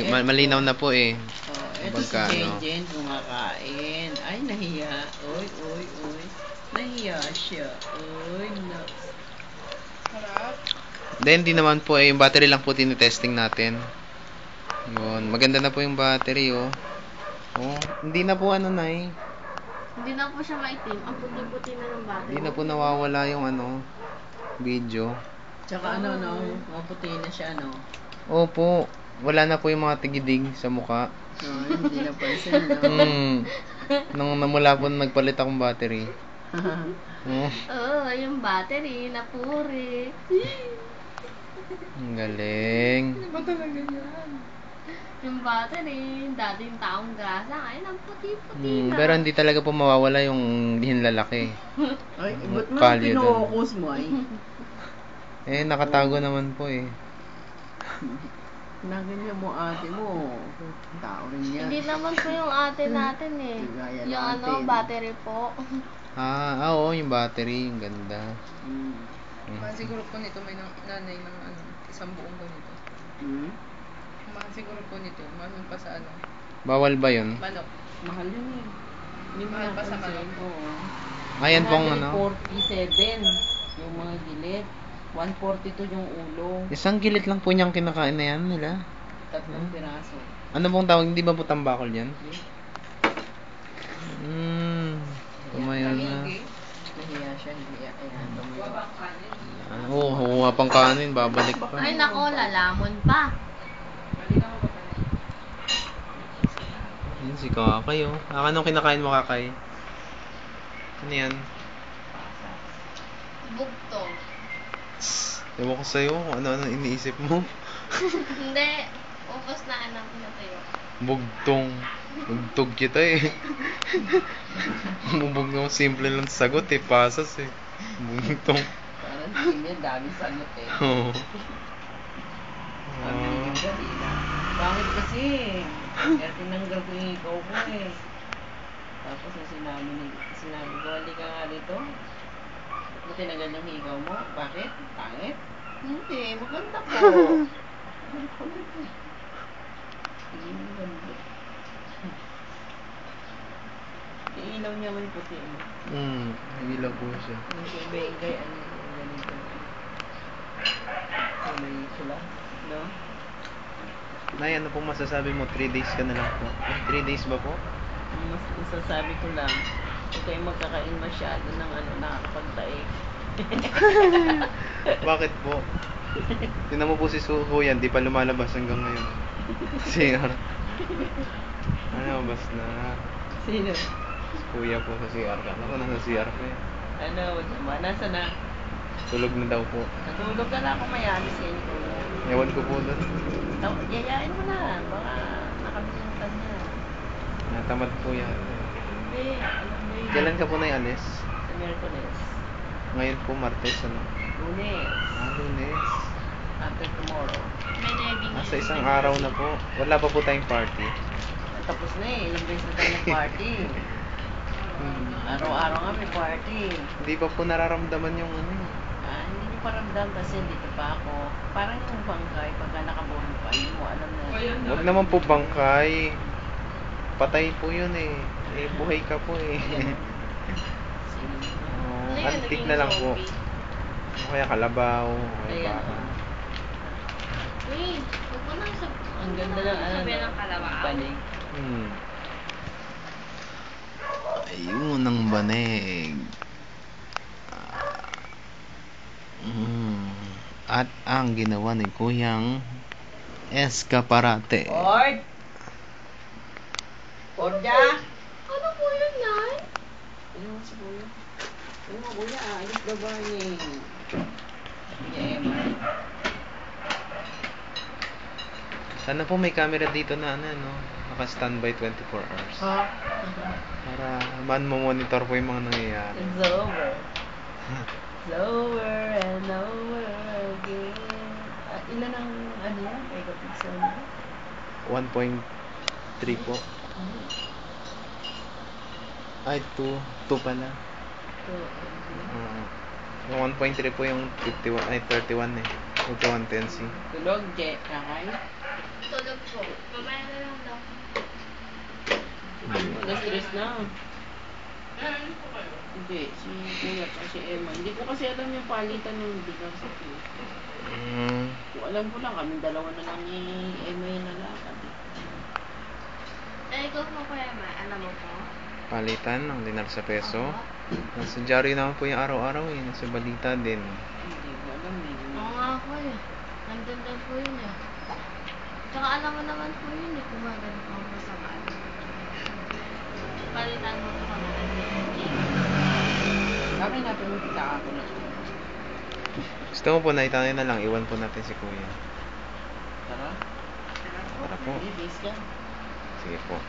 Malinaw na po eh. Ito si Jen kumakain. Ay, nahiya. Oy. Nahiya siya. Oy, no. Harap. Then, hindi naman po eh. Yung battery lang po tinitesting natin. Yun. Maganda na po yung battery oh. Oh, hindi na po ano na eh. Hindi na po siya maitim. Ang puti-puti na ng battery. Hindi na po nawawala yung video. Tsaka maputi na siya, no? Opo. Wala na po yung mga tigidig sa mukha. Hindi na pansin, no? Nung namula po nagpalit akong battery. Yung battery napuri. Ang galing. Ba talaga yan? Yung battery, dating taong grasa, ngayon ang puti-puti na. Pero hindi talaga po mawawala yung hinlalaki. Ay, ba't mo Kalye dun. pinukus mo ay? Nakatago naman po eh. Naganyan mo ate mo. Tao rin yan. Hindi naman po yung ate natin eh. Gaya Yung natin. battery po. Oo, yung battery, yung ganda. Siguro po nito may nanay ng isang buong ganito. Siguro po nito, mahal pa sa Bawal ba yun? manok. Mahal yun eh. Hindi Mahal pa sa manok. Oo. Ayan pong 147 yung mga gilid. 142 yung ulo. Isang gilit lang po niyang kinakain na yan nila. 3 piraso. Ano pong tawag? Hindi ba po tambakol yan? Tumayo na. Nahiya siya, hiya. Ayan, tumayo. Huwa pang kanin, babalik pa. Ay nako, lalamon pa. Yan si Kakay oh. Anong kinakain mo, Kakay? Ano yan? Bugtong. Ewan ko sa'yo kung ano-ano iniisip mo. Hindi. Upos na anak ko na tayo. Bugtong. Bugtog kita eh. Bumubog na simple lang sagot eh. Pasas eh. Bugtong. Parang hindi niya dami sagot eh. Oo. Bakit kasi? Kaya tinanggal ko yung ikaw ko eh. Tapos sinabi ko, hindi ka nga dito. Ba't tinagal yung higaw mo? Bakit? Pangit? Hindi, maganda po. Iilaw niya man puti mo. Hilaw po siya. Yung ibay-igay, ganito. May sula, no? Nay, ano pong masasabi mo? 3 days ka na lang po. 3 days ba po? Mas masasabi ko lang, huwag kayong magkakain masyado ng nakakapagtaik. Bakit po? Tinan mo po si Kuya, di pa lumalabas hanggang ngayon. CR. Bas na. Sino? Si Kuya po sa CR ka. Ako nasa CR pa eh. Nasa na? Tulog na daw po. Natulog ka na kung may alis kayo ko. Ewan ko po doon. Yayain mo na, baka nakalimutan niya. Natamad po yan. Hindi, alam mo yun. Kailan ka po na alis? Sa Miyerkules. Ngayon po, Martes, Lunes. Lunes. After tomorrow. May nebing. Nasa isang araw na po. Wala pa po tayong party. Tapos na eh, ilang beses na tayo nag-party. Araw-araw nga may party. Hindi pa po nararamdaman yung Hindi nyo paramdam kasi dito pa ako. Parang yung bangkay, pagka nakabuhay pa, hindi mo alam na. Huwag naman po bangkay. Patay po yun eh. Buhay ka po eh. Antik na lang po. O kaya kalabaw. O kaya baka. Wait, huwag mo nang Ang ganda ng sabihan ng kalabaw. Banig. Ayun ang banig. At ang ginawa ni Kuyang Escaparate. Ford! Fordja! Ano po yun, Nay? Ano mo si Kuya? Ano mo Kuya? Alis daw ba niya? Emma. Sana po may camera dito na naka-standby 24 hours. Ha? Para man-monitor po yung mga nangyayari. It's over. It's over and over again. Ilan ang yan? Megapixel na? 1.3 po. Ay, 2 pala. Yung 1.3 po yung 51, ay 31 eh. Ito 110C. Tulog, Je. Kakay. Tulog po. Mamaya na lang daw. Na-stress na. Hindi, si Kuya at si Emma. Hindi ko kasi alam yung palitan ng bilang sa Kuya. Kung alam ko lang, kami dalawa na lang ni Emma yung nalakad. Eh, ikaw po Kuya Ma, alam mo po? Palitan ng dinar sa peso. Oo. Nasa diary naman po yung araw-araw eh. Nasa balita din. Hindi ko alam eh. Oo nga po eh. Nandun daw po yun eh. Tsaka alam mo naman po yun eh, kung maganda po ang pasamaan. Palitan mo ito kung Kami natin yung kita ako na. Gusto mo po na itanay na lang. Iwan po natin si Kuya. Tara. Tara po. Base ka. Sige po.